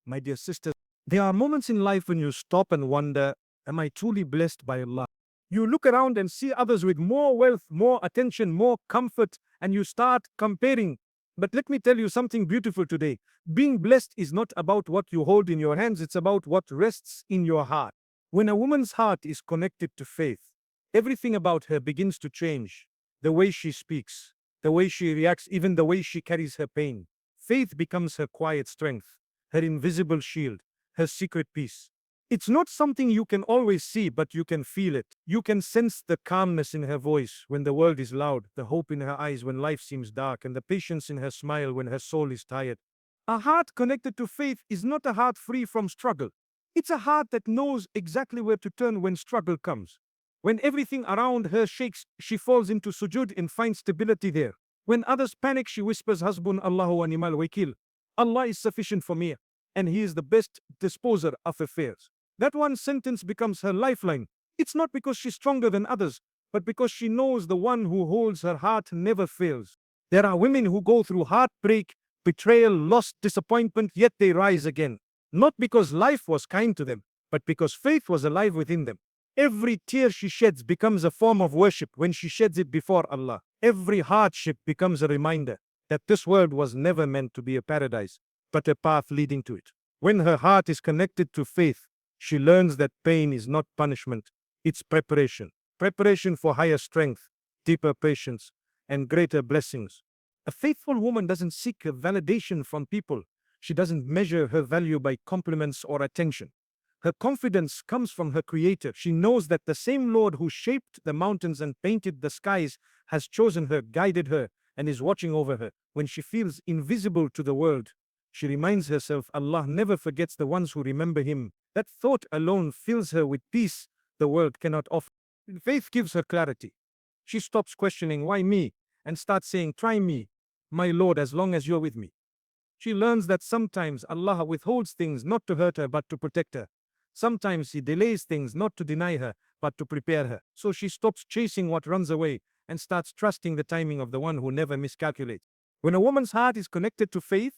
My dear sisters, there are moments in life when you stop and wonder, am I truly blessed by Allah? You look around and see others with more wealth, more attention, more comfort, and you start comparing. But let me tell you something beautiful today. Being blessed is not about what you hold in your hands, it's about what rests in your heart. When a woman's heart is connected to faith, everything about her begins to change. The way she speaks, the way she reacts, even the way she carries her pain. Faith becomes her quiet strength, her invisible shield, her secret peace. It's not something you can always see, but you can feel it. You can sense the calmness in her voice when the world is loud, the hope in her eyes when life seems dark, and the patience in her smile when her soul is tired. A heart connected to faith is not a heart free from struggle. It's a heart that knows exactly where to turn when struggle comes. When everything around her shakes, she falls into sujud and finds stability there. When others panic, she whispers, Hasbun Allahu wa ni'mal wakil. Allah is sufficient for me, and He is the best disposer of affairs. That one sentence becomes her lifeline. It's not because she's stronger than others, but because she knows the one who holds her heart never fails. There are women who go through heartbreak, betrayal, loss, disappointment, yet they rise again. Not because life was kind to them, but because faith was alive within them. Every tear she sheds becomes a form of worship when she sheds it before Allah. Every hardship becomes a reminder that this world was never meant to be a paradise, but a path leading to it. When her heart is connected to faith, she learns that pain is not punishment, it's preparation. Preparation for higher strength, deeper patience, and greater blessings. A faithful woman doesn't seek a validation from people. She doesn't measure her value by compliments or attention. Her confidence comes from her Creator. She knows that the same Lord who shaped the mountains and painted the skies has chosen her, guided her, and is watching over her. When she feels invisible to the world, she reminds herself Allah never forgets the ones who remember Him. That thought alone fills her with peace the world cannot offer. Faith gives her clarity. She stops questioning, why me? And starts saying, try me, my Lord, as long as you're with me. She learns that sometimes Allah withholds things not to hurt her, but to protect her. Sometimes He delays things not to deny her, but to prepare her. So she stops chasing what runs away and starts trusting the timing of the one who never miscalculates. When a woman's heart is connected to faith,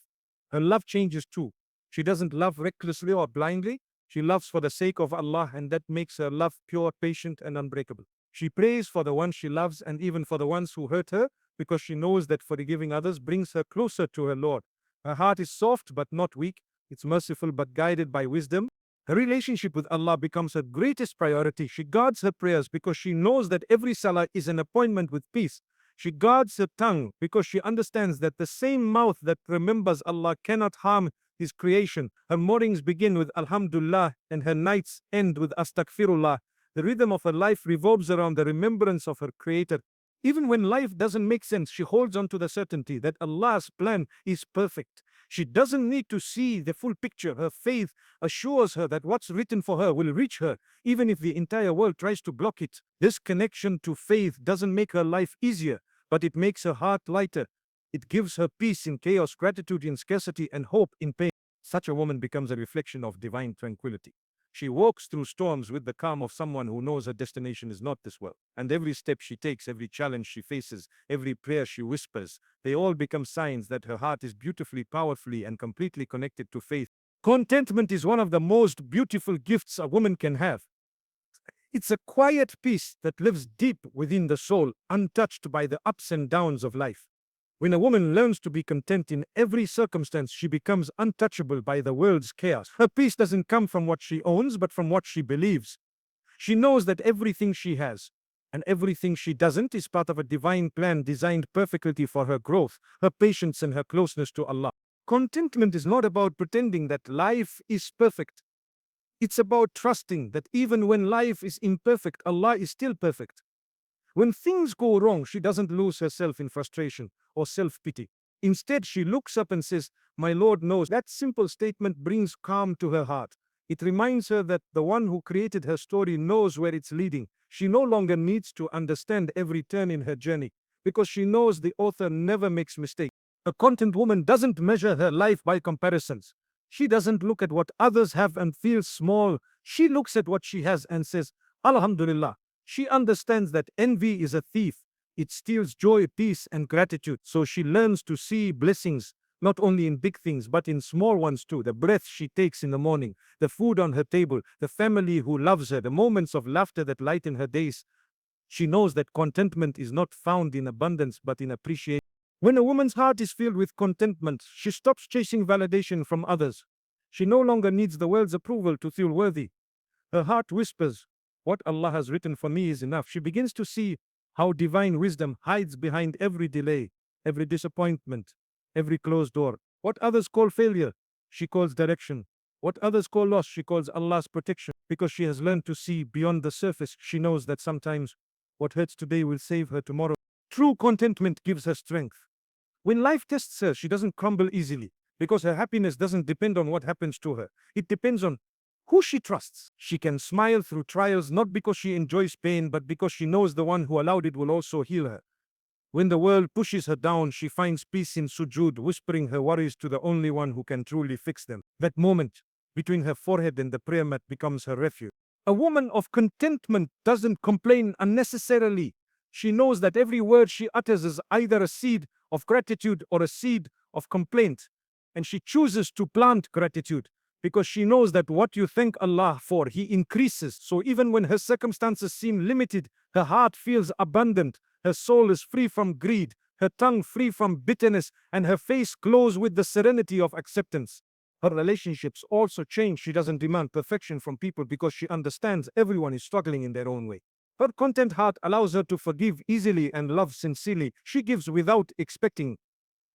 her love changes too. She doesn't love recklessly or blindly. She loves for the sake of Allah, and that makes her love pure, patient, and unbreakable. She prays for the ones she loves and even for the ones who hurt her, because she knows that forgiving others brings her closer to her Lord. Her heart is soft but not weak. It's merciful but guided by wisdom. Her relationship with Allah becomes her greatest priority. She guards her prayers because she knows that every salah is an appointment with peace. She guards her tongue because she understands that the same mouth that remembers Allah cannot harm His creation. Her mornings begin with Alhamdulillah and her nights end with Astaghfirullah. The rhythm of her life revolves around the remembrance of her Creator. Even when life doesn't make sense, she holds on to the certainty that Allah's plan is perfect. She doesn't need to see the full picture. Her faith assures her that what's written for her will reach her, even if the entire world tries to block it. This connection to faith doesn't make her life easier, but it makes her heart lighter. It gives her peace in chaos, gratitude in scarcity, and hope in pain. Such a woman becomes a reflection of divine tranquility. She walks through storms with the calm of someone who knows her destination is not this world. And every step she takes, every challenge she faces, every prayer she whispers, they all become signs that her heart is beautifully, powerfully, and completely connected to faith. Contentment is one of the most beautiful gifts a woman can have. It's a quiet peace that lives deep within the soul, untouched by the ups and downs of life. When a woman learns to be content in every circumstance, she becomes untouchable by the world's chaos. Her peace doesn't come from what she owns, but from what she believes. She knows that everything she has and everything she doesn't is part of a divine plan designed perfectly for her growth, her patience, and her closeness to Allah. Contentment is not about pretending that life is perfect. It's about trusting that even when life is imperfect, Allah is still perfect. When things go wrong, she doesn't lose herself in frustration or self-pity. Instead, she looks up and says, my Lord knows. That simple statement brings calm to her heart. It reminds her that the one who created her story knows where it's leading. She no longer needs to understand every turn in her journey, because she knows the author never makes mistakes. A content woman doesn't measure her life by comparisons. She doesn't look at what others have and feel small. She looks at what she has and says, Alhamdulillah. She understands that envy is a thief. It steals joy, peace, and gratitude. So she learns to see blessings not only in big things, but in small ones too. The breath she takes in the morning, the food on her table, the family who loves her, the moments of laughter that lighten her days. She knows that contentment is not found in abundance, but in appreciation. When a woman's heart is filled with contentment, she stops chasing validation from others. She no longer needs the world's approval to feel worthy. Her heart whispers, "What Allah has written for me is enough." She begins to see how divine wisdom hides behind every delay, every disappointment, every closed door. What others call failure, she calls direction. What others call loss, she calls Allah's protection. Because she has learned to see beyond the surface, she knows that sometimes what hurts today will save her tomorrow. True contentment gives her strength. When life tests her, she doesn't crumble easily because her happiness doesn't depend on what happens to her. It depends on who she trusts. She can smile through trials not because she enjoys pain, but because she knows the one who allowed it will also heal her. When the world pushes her down, she finds peace in sujood, whispering her worries to the only one who can truly fix them. That moment between her forehead and the prayer mat becomes her refuge. A woman of contentment doesn't complain unnecessarily. She knows that every word she utters is either a seed of gratitude or a seed of complaint. And she chooses to plant gratitude because she knows that what you thank Allah for, He increases. So even when her circumstances seem limited, her heart feels abundant, her soul is free from greed, her tongue free from bitterness, and her face glows with the serenity of acceptance. Her relationships also change. She doesn't demand perfection from people because she understands everyone is struggling in their own way. Her content heart allows her to forgive easily and love sincerely. She gives without expecting,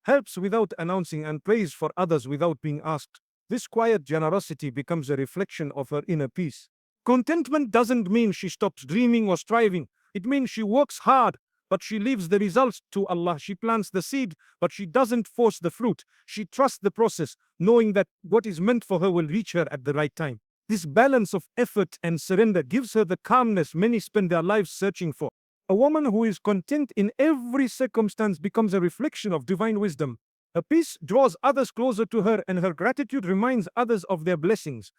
helps without announcing, and prays for others without being asked. This quiet generosity becomes a reflection of her inner peace. Contentment doesn't mean she stops dreaming or striving. It means she works hard, but she leaves the results to Allah. She plants the seed, but she doesn't force the fruit. She trusts the process, knowing that what is meant for her will reach her at the right time. This balance of effort and surrender gives her the calmness many spend their lives searching for. A woman who is content in every circumstance becomes a reflection of divine wisdom. Her peace draws others closer to her, and her gratitude reminds others of their blessings.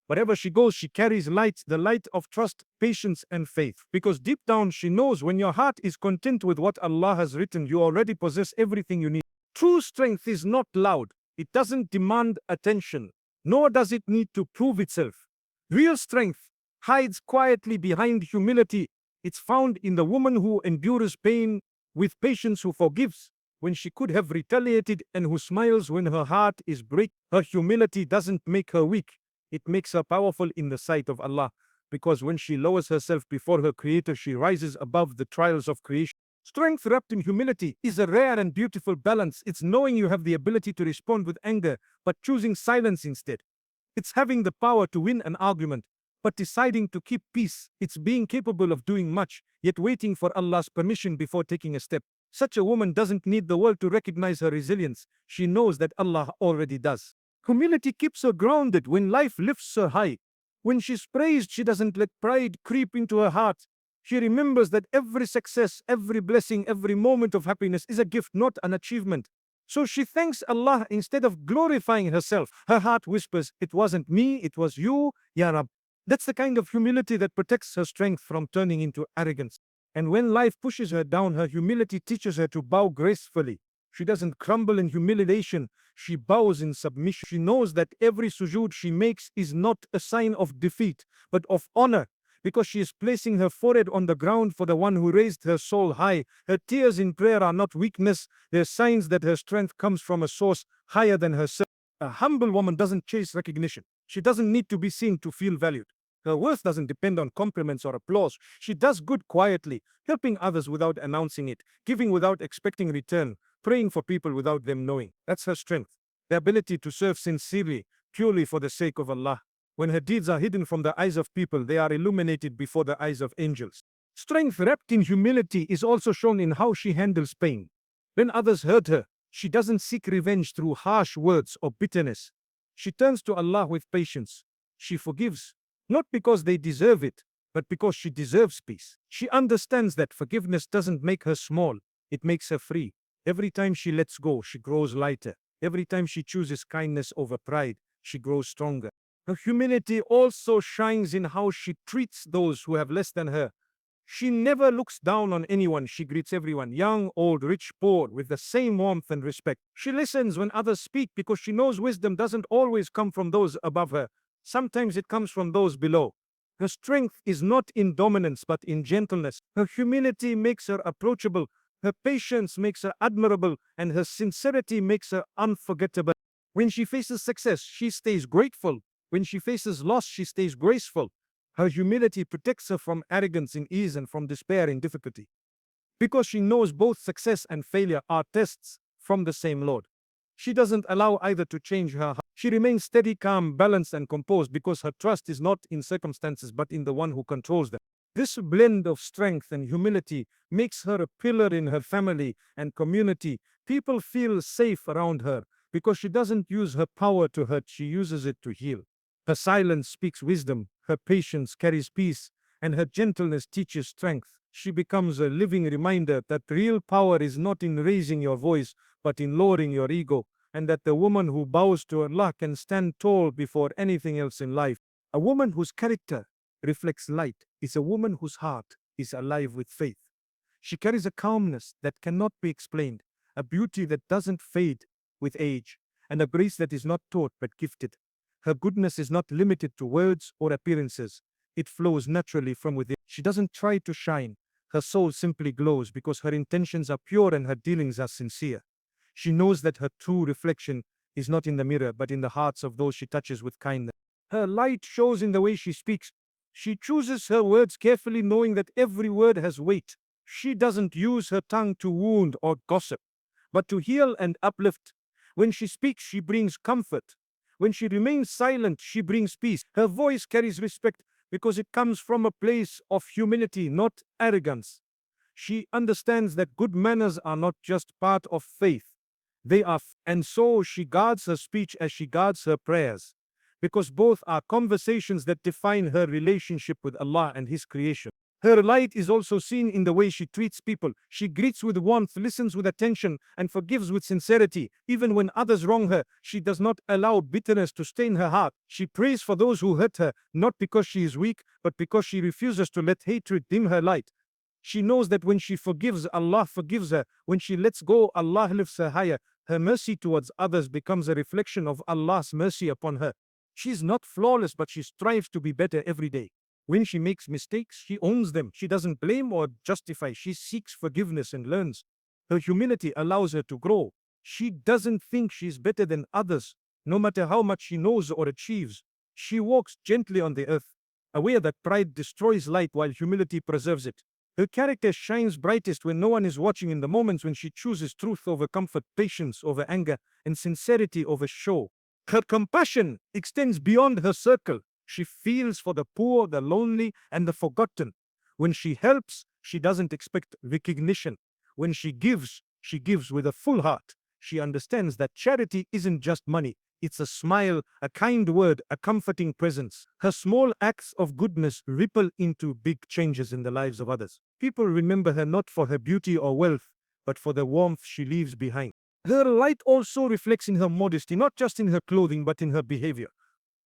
Wherever she goes, she carries light, the light of trust, patience, and faith. Because deep down, she knows when your heart is content with what Allah has written, you already possess everything you need. True strength is not loud. It doesn't demand attention, nor does it need to prove itself. Real strength hides quietly behind humility. It's found in the woman who endures pain with patience, who forgives when she could have retaliated, and who smiles when her heart is breaking. Her humility doesn't make her weak. It makes her powerful in the sight of Allah, because when she lowers herself before her Creator, she rises above the trials of creation. Strength wrapped in humility is a rare and beautiful balance. It's knowing you have the ability to respond with anger, but choosing silence instead. It's having the power to win an argument, but deciding to keep peace. It's being capable of doing much, yet waiting for Allah's permission before taking a step. Such a woman doesn't need the world to recognize her resilience. She knows that Allah already does. Humility keeps her grounded when life lifts her high. When she's praised, she doesn't let pride creep into her heart. She remembers that every success, every blessing, every moment of happiness is a gift, not an achievement. So she thanks Allah instead of glorifying herself. Her heart whispers, "It wasn't me, it was you, Ya Rab." That's the kind of humility that protects her strength from turning into arrogance. And when life pushes her down, her humility teaches her to bow gracefully. She doesn't crumble in humiliation. She bows in submission. She knows that every sujood she makes is not a sign of defeat, but of honor, because she is placing her forehead on the ground for the one who raised her soul high. Her tears in prayer are not weakness. They're signs that her strength comes from a source higher than herself. A humble woman doesn't chase recognition. She doesn't need to be seen to feel valued. Her worth doesn't depend on compliments or applause. She does good quietly, helping others without announcing it, giving without expecting return, praying for people without them knowing. That's her strength. The ability to serve sincerely, purely for the sake of Allah. When her deeds are hidden from the eyes of people, they are illuminated before the eyes of angels. Strength wrapped in humility is also shown in how she handles pain. When others hurt her, she doesn't seek revenge through harsh words or bitterness. She turns to Allah with patience. She forgives, not because they deserve it, but because she deserves peace. She understands that forgiveness doesn't make her small, it makes her free. Every time she lets go, she grows lighter. Every time she chooses kindness over pride, she grows stronger. Her humility also shines in how she treats those who have less than her. She never looks down on anyone. She greets everyone, young, old, rich, poor, with the same warmth and respect. She listens when others speak because she knows wisdom doesn't always come from those above her. Sometimes it comes from those below. Her strength is not in dominance but in gentleness. Her humility makes her approachable. Her patience makes her admirable, and her sincerity makes her unforgettable. When she faces success, she stays grateful. When she faces loss, she stays graceful. Her humility protects her from arrogance in ease and from despair in difficulty. Because she knows both success and failure are tests from the same Lord. She doesn't allow either to change her heart. She remains steady, calm, balanced, and composed because her trust is not in circumstances but in the one who controls them. This blend of strength and humility makes her a pillar in her family and community. People feel safe around her because she doesn't use her power to hurt, she uses it to heal. Her silence speaks wisdom, her patience carries peace, and her gentleness teaches strength. She becomes a living reminder that real power is not in raising your voice, but in lowering your ego, and that the woman who bows to Allah can stand tall before anything else in life. A woman whose character reflects light is a woman whose heart is alive with faith. She carries a calmness that cannot be explained, a beauty that doesn't fade with age, and a grace that is not taught but gifted. Her goodness is not limited to words or appearances. It flows naturally from within. She doesn't try to shine. Her soul simply glows because her intentions are pure and her dealings are sincere. She knows that her true reflection is not in the mirror but in the hearts of those she touches with kindness. Her light shows in the way she speaks. She chooses her words carefully, knowing that every word has weight. She doesn't use her tongue to wound or gossip, but to heal and uplift. When she speaks, she brings comfort. When she remains silent, she brings peace. Her voice carries respect because it comes from a place of humility, not arrogance. She understands that good manners are not just part of faith. They are, and so she guards her speech as she guards her prayers, because both are conversations that define her relationship with Allah and His creation. Her light is also seen in the way she treats people. She greets with warmth, listens with attention, and forgives with sincerity. Even when others wrong her, she does not allow bitterness to stain her heart. She prays for those who hurt her, not because she is weak, but because she refuses to let hatred dim her light. She knows that when she forgives, Allah forgives her. When she lets go, Allah lifts her higher. Her mercy towards others becomes a reflection of Allah's mercy upon her. She is not flawless, but she strives to be better every day. When she makes mistakes, she owns them. She doesn't blame or justify. She seeks forgiveness and learns. Her humility allows her to grow. She doesn't think she's better than others, no matter how much she knows or achieves. She walks gently on the earth, aware that pride destroys light while humility preserves it. Her character shines brightest when no one is watching, in the moments when she chooses truth over comfort, patience over anger, and sincerity over show. Her compassion extends beyond her circle. She feels for the poor, the lonely, and the forgotten. When she helps, she doesn't expect recognition. When she gives with a full heart. She understands that charity isn't just money. It's a smile, a kind word, a comforting presence. Her small acts of goodness ripple into big changes in the lives of others. People remember her not for her beauty or wealth, but for the warmth she leaves behind. Her light also reflects in her modesty, not just in her clothing, but in her behavior.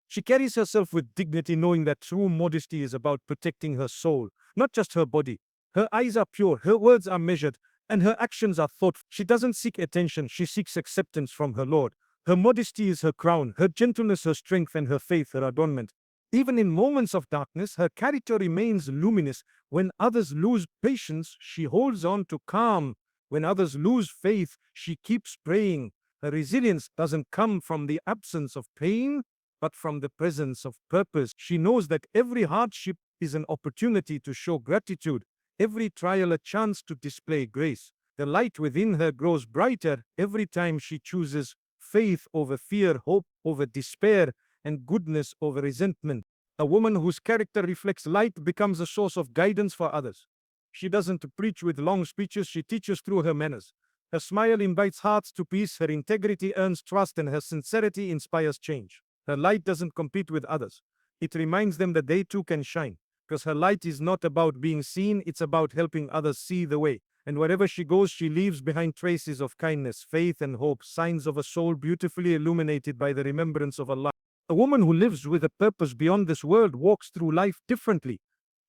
She carries herself with dignity, knowing that true modesty is about protecting her soul, not just her body. Her eyes are pure, her words are measured, and her actions are thoughtful. She doesn't seek attention, she seeks acceptance from her Lord. Her modesty is her crown, her gentleness her strength, and her faith her adornment. Even in moments of darkness, her character remains luminous. When others lose patience, she holds on to calm. When others lose faith, she keeps praying. Her resilience doesn't come from the absence of pain, but from the presence of purpose. She knows that every hardship is an opportunity to show gratitude, every trial a chance to display grace. The light within her grows brighter every time she chooses faith over fear, hope over despair, and goodness over resentment. A woman whose character reflects light becomes a source of guidance for others. She doesn't preach with long speeches, she teaches through her manners. Her smile invites hearts to peace, her integrity earns trust, and her sincerity inspires change. Her light doesn't compete with others. It reminds them that they too can shine. Because her light is not about being seen, it's about helping others see the way. And wherever she goes, she leaves behind traces of kindness, faith, and hope, signs of a soul beautifully illuminated by the remembrance of Allah. A woman who lives with a purpose beyond this world walks through life differently.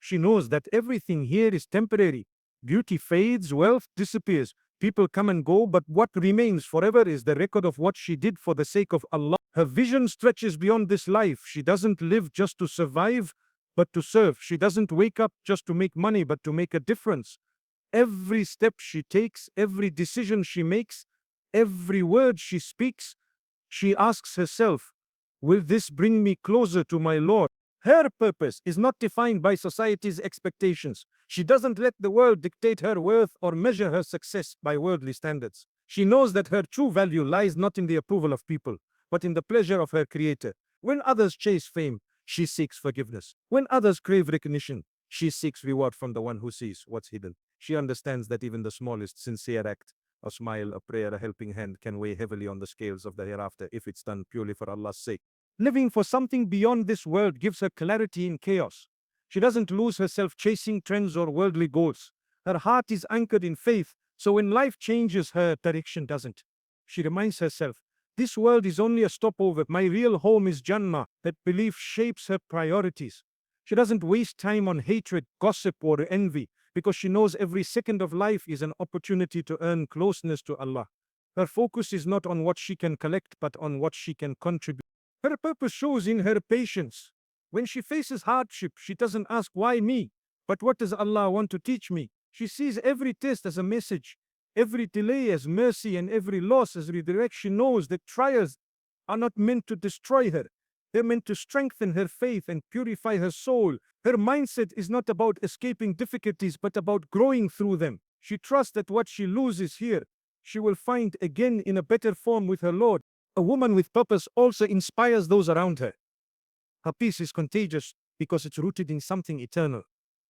She knows that everything here is temporary. Beauty fades, wealth disappears. People come and go, but what remains forever is the record of what she did for the sake of Allah. Her vision stretches beyond this life. She doesn't live just to survive, but to serve. She doesn't wake up just to make money, but to make a difference. Every step she takes, every decision she makes, every word she speaks, she asks herself, will this bring me closer to my Lord? Her purpose is not defined by society's expectations. She doesn't let the world dictate her worth or measure her success by worldly standards. She knows that her true value lies not in the approval of people, but in the pleasure of her Creator. When others chase fame, she seeks forgiveness. When others crave recognition, she seeks reward from the one who sees what's hidden. She understands that even the smallest sincere act, a smile, a prayer, a helping hand, can weigh heavily on the scales of the hereafter if it's done purely for Allah's sake. Living for something beyond this world gives her clarity in chaos. She doesn't lose herself chasing trends or worldly goals. Her heart is anchored in faith, so when life changes, her direction doesn't. She reminds herself, this world is only a stopover. My real home is Jannah. That belief shapes her priorities. She doesn't waste time on hatred, gossip, or envy, because she knows every second of life is an opportunity to earn closeness to Allah. Her focus is not on what she can collect, but on what she can contribute. Her purpose shows in her patience. When she faces hardship, she doesn't ask, why me? But what does Allah want to teach me? She sees every test as a message, every delay as mercy, and every loss as redirection. She knows that trials are not meant to destroy her. They're meant to strengthen her faith and purify her soul. Her mindset is not about escaping difficulties, but about growing through them. She trusts that what she loses here, she will find again in a better form with her Lord. A woman with purpose also inspires those around her. Her peace is contagious because it's rooted in something eternal.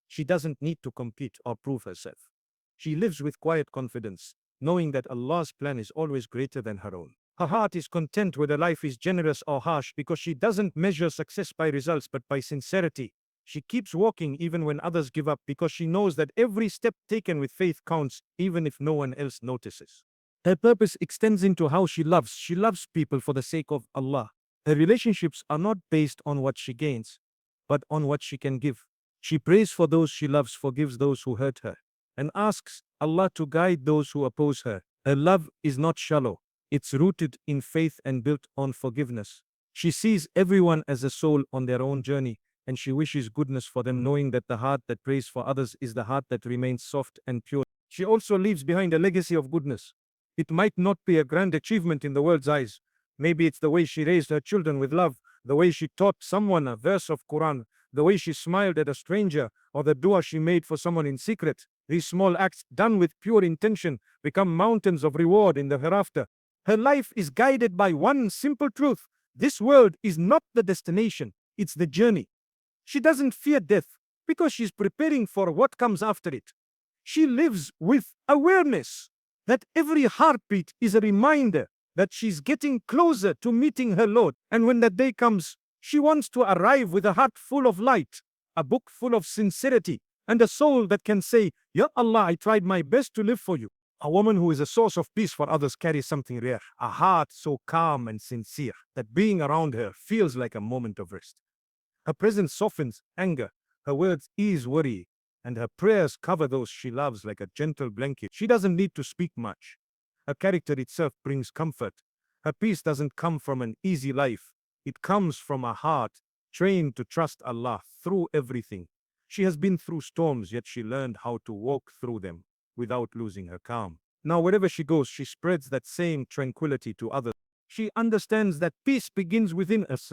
She doesn't need to compete or prove herself. She lives with quiet confidence, knowing that Allah's plan is always greater than her own. Her heart is content whether life is generous or harsh because she doesn't measure success by results but by sincerity. She keeps walking even when others give up because she knows that every step taken with faith counts even if no one else notices. Her purpose extends into how she loves. She loves people for the sake of Allah. Her relationships are not based on what she gains, but on what she can give. She prays for those she loves, forgives those who hurt her, and asks Allah to guide those who oppose her. Her love is not shallow. It's rooted in faith and built on forgiveness. She sees everyone as a soul on their own journey, and she wishes goodness for them, knowing that the heart that prays for others is the heart that remains soft and pure. She also leaves behind a legacy of goodness. It might not be a grand achievement in the world's eyes. Maybe it's the way she raised her children with love, the way she taught someone a verse of Quran, the way she smiled at a stranger, or the dua she made for someone in secret. These small acts, done with pure intention, become mountains of reward in the hereafter. Her life is guided by one simple truth. This world is not the destination, it's the journey. She doesn't fear death because she's preparing for what comes after it. She lives with awareness that every heartbeat is a reminder that she's getting closer to meeting her Lord. And when that day comes, she wants to arrive with a heart full of light, a book full of sincerity, and a soul that can say, Ya Allah, I tried my best to live for you. A woman who is a source of peace for others carries something rare, a heart so calm and sincere that being around her feels like a moment of rest. Her presence softens anger, her words ease worry, and her prayers cover those she loves like a gentle blanket. She doesn't need to speak much. Her character itself brings comfort. Her peace doesn't come from an easy life. It comes from a heart trained to trust Allah through everything. She has been through storms, yet she learned how to walk through them without losing her calm. Now, wherever she goes, she spreads that same tranquility to others. She understands that peace begins within us.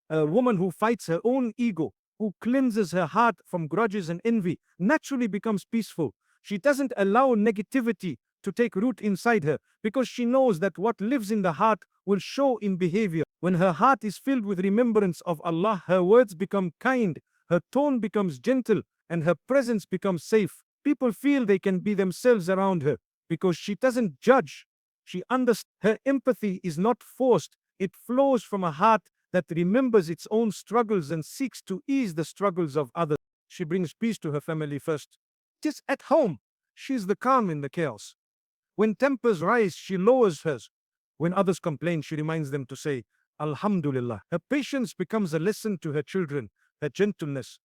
A woman who fights her own ego, who cleanses her heart from grudges and envy, naturally becomes peaceful. She doesn't allow negativity to take root inside her because she knows that what lives in the heart will show in behavior. When her heart is filled with remembrance of Allah, her words become kind, her tone becomes gentle, and her presence becomes safe. People feel they can be themselves around her because she doesn't judge. She understands. Her empathy is not forced. It flows from a heart that remembers its own struggles and seeks to ease the struggles of others. She brings peace to her family first. Just at home, she is the calm in the chaos. When tempers rise, she lowers hers. When others complain, she reminds them to say, Alhamdulillah. Her patience becomes a lesson to her children, her gentleness,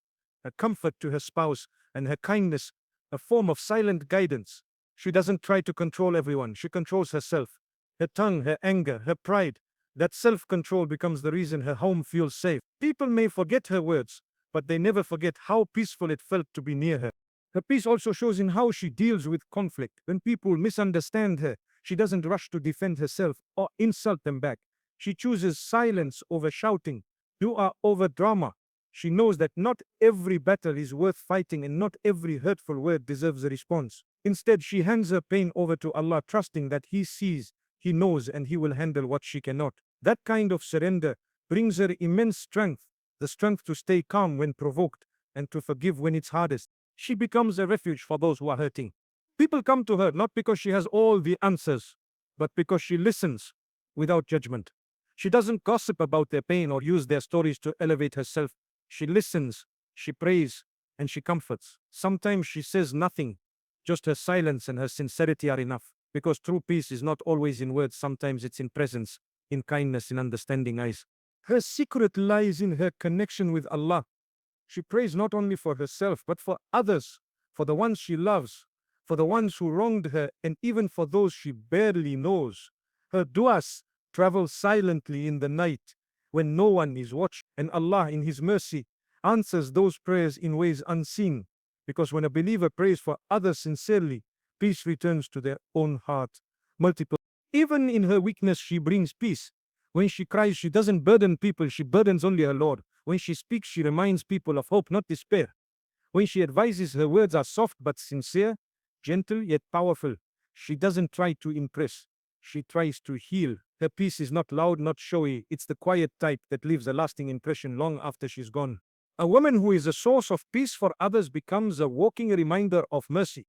her comfort to her spouse, and her kindness, a form of silent guidance. She doesn't try to control everyone, she controls herself. Her tongue, her anger, her pride. That self-control becomes the reason her home feels safe. People may forget her words, but they never forget how peaceful it felt to be near her. Her peace also shows in how she deals with conflict. When people misunderstand her, she doesn't rush to defend herself or insult them back. She chooses silence over shouting, dua over drama. She knows that not every battle is worth fighting and not every hurtful word deserves a response. Instead, she hands her pain over to Allah, trusting that He sees, He knows, and He will handle what she cannot. That kind of surrender brings her immense strength, the strength to stay calm when provoked and to forgive when it's hardest. She becomes a refuge for those who are hurting. People come to her not because she has all the answers, but because she listens without judgment. She doesn't gossip about their pain or use their stories to elevate herself. She listens, she prays, and she comforts. Sometimes she says nothing, just her silence and her sincerity are enough. Because true peace is not always in words, sometimes it's in presence, in kindness, in understanding eyes. Her secret lies in her connection with Allah. She prays not only for herself, but for others, for the ones she loves, for the ones who wronged her, and even for those she barely knows. Her du'as travel silently in the night when no one is watching, and Allah, in His mercy, answers those prayers in ways unseen. Because when a believer prays for others sincerely, peace returns to their own heart. Multiple. Even in her weakness, she brings peace. When she cries, she doesn't burden people, she burdens only her Lord. When she speaks, she reminds people of hope, not despair. When she advises, her words are soft but sincere, gentle yet powerful. She doesn't try to impress, she tries to heal. Her peace is not loud, not showy. It's the quiet type that leaves a lasting impression long after she's gone. A woman who is a source of peace for others becomes a walking reminder of mercy.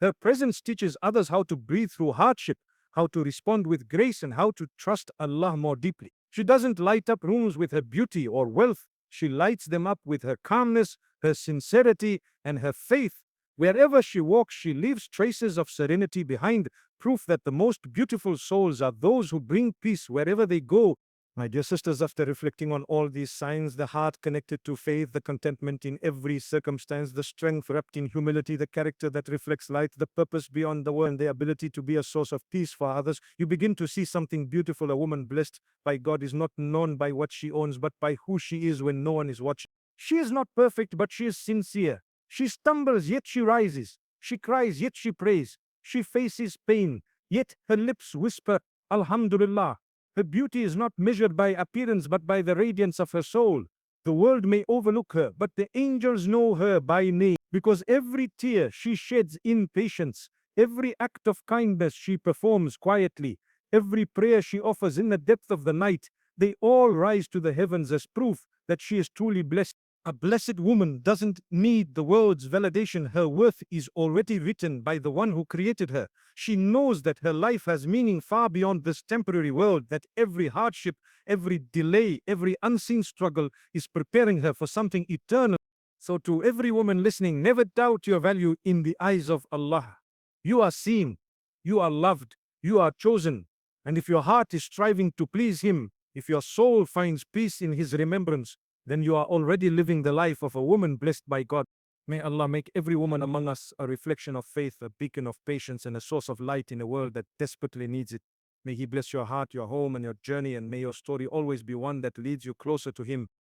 Her presence teaches others how to breathe through hardship, how to respond with grace, and how to trust Allah more deeply. She doesn't light up rooms with her beauty or wealth. She lights them up with her calmness, her sincerity, and her faith. Wherever she walks, she leaves traces of serenity behind, proof that the most beautiful souls are those who bring peace wherever they go. My dear sisters, after reflecting on all these signs, the heart connected to faith, the contentment in every circumstance, the strength wrapped in humility, the character that reflects light, the purpose beyond the world, and the ability to be a source of peace for others, you begin to see something beautiful. A woman blessed by God is not known by what she owns, but by who she is when no one is watching. She is not perfect, but she is sincere. She stumbles, yet she rises. She cries, yet she prays. She faces pain, yet her lips whisper, Alhamdulillah. Her beauty is not measured by appearance, but by the radiance of her soul. The world may overlook her, but the angels know her by name, because every tear she sheds in patience, every act of kindness she performs quietly, every prayer she offers in the depth of the night, they all rise to the heavens as proof that she is truly blessed. A blessed woman doesn't need the world's validation. Her worth is already written by the one who created her. She knows that her life has meaning far beyond this temporary world, that every hardship, every delay, every unseen struggle is preparing her for something eternal. So to every woman listening, never doubt your value in the eyes of Allah. You are seen, you are loved, you are chosen. And if your heart is striving to please Him, if your soul finds peace in His remembrance, then you are already living the life of a woman blessed by God. May Allah make every woman among us a reflection of faith, a beacon of patience, and a source of light in a world that desperately needs it. May He bless your heart, your home, and your journey, and may your story always be one that leads you closer to Him.